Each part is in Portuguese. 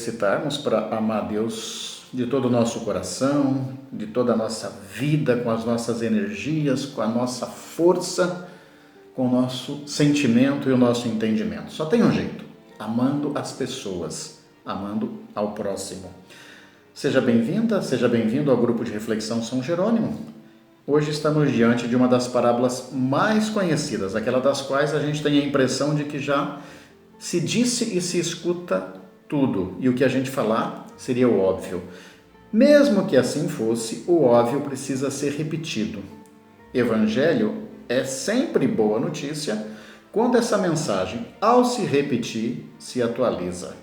exercitarmos para amar Deus de todo o nosso coração, de toda a nossa vida, com as nossas energias, com a nossa força, com o nosso sentimento e o nosso entendimento. Só tem um jeito: amando as pessoas, amando ao próximo. Seja bem-vinda, seja bem-vindo ao grupo de reflexão São Jerônimo. Hoje estamos diante de uma das parábolas mais conhecidas, aquela das quais a gente tem a impressão de que já se disse e se escuta tudo, e o que a gente falar seria o óbvio. Mesmo que assim fosse, o óbvio precisa ser repetido. Evangelho é sempre boa notícia quando essa mensagem, ao se repetir, se atualiza.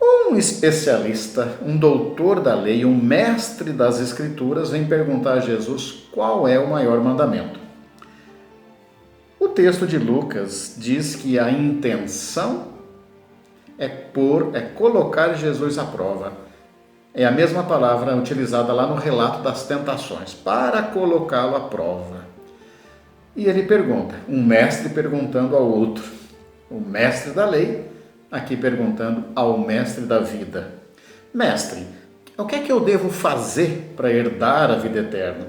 Um especialista, um doutor da lei, um mestre das escrituras, vem perguntar a Jesus qual é o maior mandamento. O texto de Lucas diz que a intenção é colocar Jesus à prova. É a mesma palavra utilizada lá no relato das tentações, para colocá-lo à prova. E ele pergunta, um mestre perguntando ao outro, o mestre da lei, aqui perguntando ao mestre da vida: mestre, o que é que eu devo fazer para herdar a vida eterna?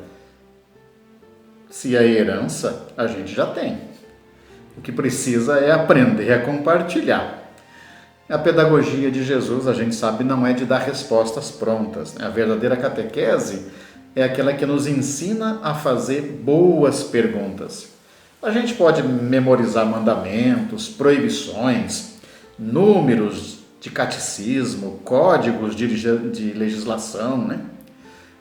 Se a herança a gente já tem, o que precisa é aprender a compartilhar. A pedagogia de Jesus, a gente sabe, não é de dar respostas prontas. A verdadeira catequese é aquela que nos ensina a fazer boas perguntas. A gente pode memorizar mandamentos, proibições, números de catecismo, códigos de legislação, né?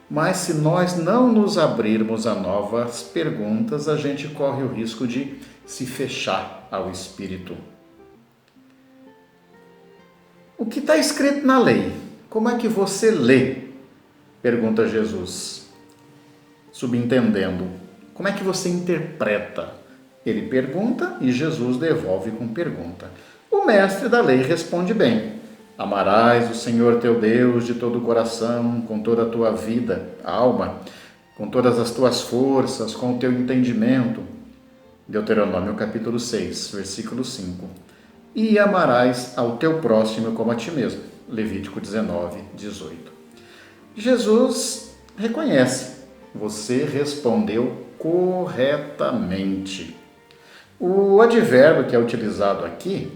Mas se nós não nos abrirmos a novas perguntas, a gente corre o risco de se fechar ao Espírito. O que está escrito na lei? Como é que você lê? Pergunta Jesus, subentendendo. Como é que você interpreta? Ele pergunta e Jesus devolve com pergunta. O mestre da lei responde bem: amarás o Senhor teu Deus de todo o coração, com toda a tua vida, alma, com todas as tuas forças, com o teu entendimento. Deuteronômio capítulo 6, versículo 5. E amarás ao teu próximo como a ti mesmo. Levítico 19, 18. Jesus reconhece: você respondeu corretamente. O advérbio que é utilizado aqui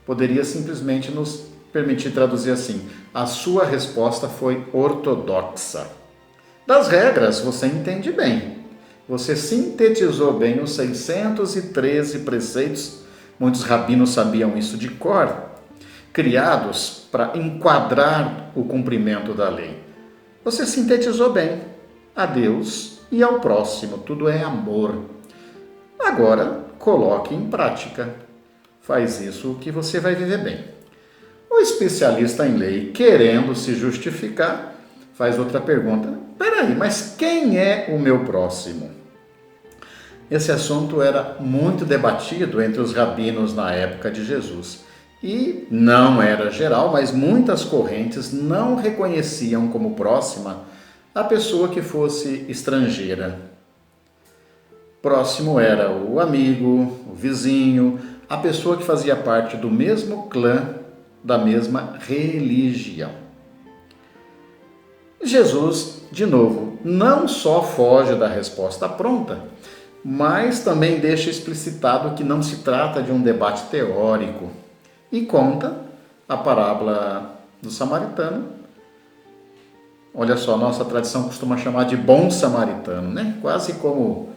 poderia simplesmente nos permitir traduzir assim: a sua resposta foi ortodoxa. Das regras você entende bem. Você sintetizou bem os 613 preceitos, muitos rabinos sabiam isso de cor, criados para enquadrar o cumprimento da lei. Você sintetizou bem a Deus e ao próximo, tudo é amor. Agora, coloque em prática. Faz isso que você vai viver bem. O especialista em lei, querendo se justificar, faz outra pergunta. Peraí, mas quem é o meu próximo? Esse assunto era muito debatido entre os rabinos na época de Jesus. E não era geral, mas muitas correntes não reconheciam como próxima a pessoa que fosse estrangeira. Próximo era o amigo, o vizinho, a pessoa que fazia parte do mesmo clã, da mesma religião. Jesus, de novo, não só foge da resposta pronta, mas também deixa explicitado que não se trata de um debate teórico e conta a parábola do samaritano. Olha só, nossa tradição costuma chamar de bom samaritano, né? Quase como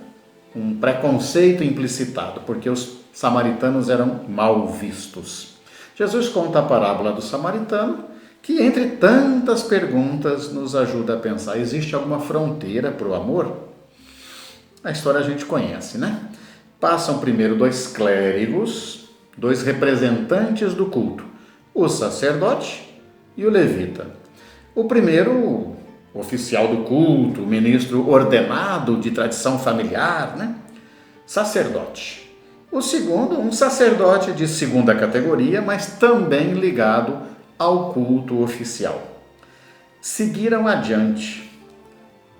um preconceito implicitado, porque os samaritanos eram mal vistos. Jesus conta a parábola do samaritano, que entre tantas perguntas nos ajuda a pensar: existe alguma fronteira para o amor? A história a gente conhece, né? Passam primeiro dois clérigos, dois representantes do culto, o sacerdote e o levita. O primeiro, oficial do culto, ministro ordenado de tradição familiar, né? Sacerdote. O segundo, um sacerdote de segunda categoria, mas também ligado ao culto oficial. Seguiram adiante.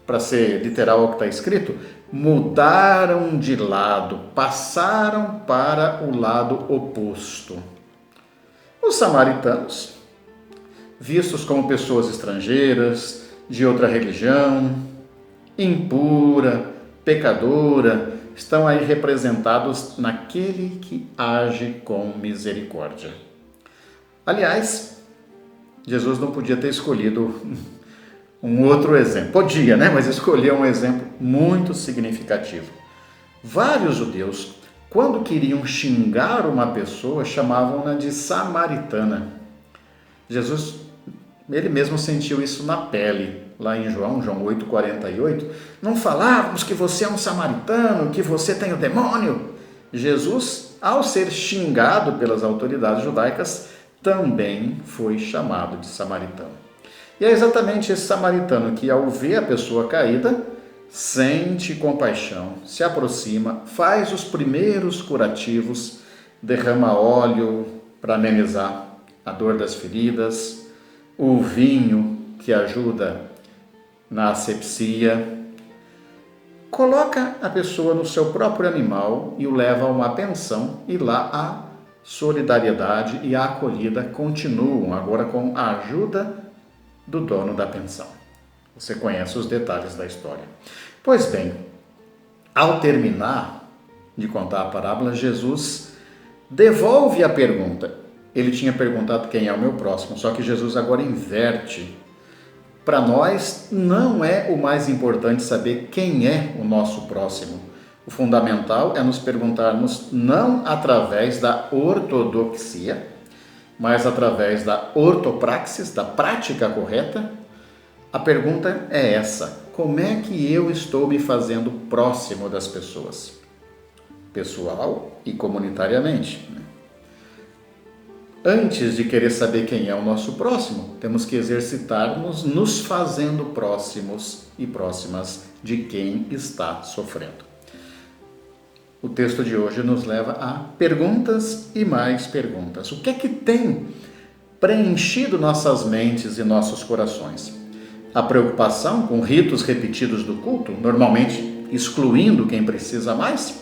Para ser literal ao que está escrito, mudaram de lado, passaram para o lado oposto. Os samaritanos vistos como pessoas estrangeiras, de outra religião, impura, pecadora, estão aí representados naquele que age com misericórdia. Aliás, Jesus não podia ter escolhido um outro exemplo. Podia, né? Mas escolheu um exemplo muito significativo. Vários judeus, quando queriam xingar uma pessoa, chamavam-na de samaritana. Jesus, ele mesmo sentiu isso na pele, lá em João 8,48. Não falávamos que você é um samaritano, que você tem o demônio. Jesus, ao ser xingado pelas autoridades judaicas, também foi chamado de samaritano. E é exatamente esse samaritano que, ao ver a pessoa caída, sente compaixão, se aproxima, faz os primeiros curativos, derrama óleo para amenizar a dor das feridas, o vinho que ajuda na asepsia, coloca a pessoa no seu próprio animal e o leva a uma pensão, e lá a solidariedade e a acolhida continuam, agora com a ajuda do dono da pensão. Você conhece os detalhes da história. Pois bem, ao terminar de contar a parábola, Jesus devolve a pergunta. Ele tinha perguntado quem é o meu próximo, só que Jesus agora inverte. Para nós, não é o mais importante saber quem é o nosso próximo. O fundamental é nos perguntarmos não através da ortodoxia, mas através da ortopraxis, da prática correta. A pergunta é essa: como é que eu estou me fazendo próximo das pessoas? Pessoal e comunitariamente. Antes de querer saber quem é o nosso próximo, temos que exercitar-nos nos fazendo próximos e próximas de quem está sofrendo. O texto de hoje nos leva a perguntas e mais perguntas. O que é que tem preenchido nossas mentes e nossos corações? A preocupação com ritos repetidos do culto, normalmente excluindo quem precisa mais?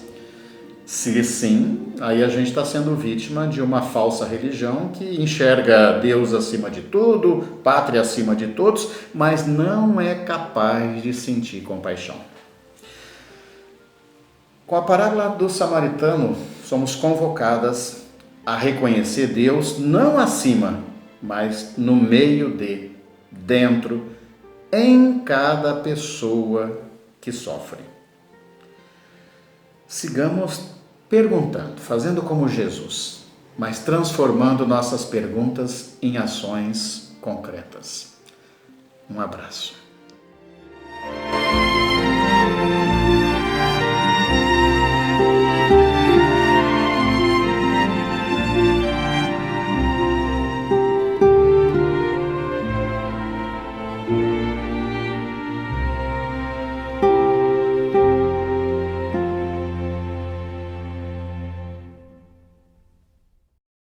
Se sim, aí a gente está sendo vítima de uma falsa religião que enxerga Deus acima de tudo, pátria acima de todos, mas não é capaz de sentir compaixão. Com a parábola do samaritano, somos convocadas a reconhecer Deus não acima, mas no meio de, dentro, em cada pessoa que sofre. Sigamos perguntando, fazendo como Jesus, mas transformando nossas perguntas em ações concretas. Um abraço.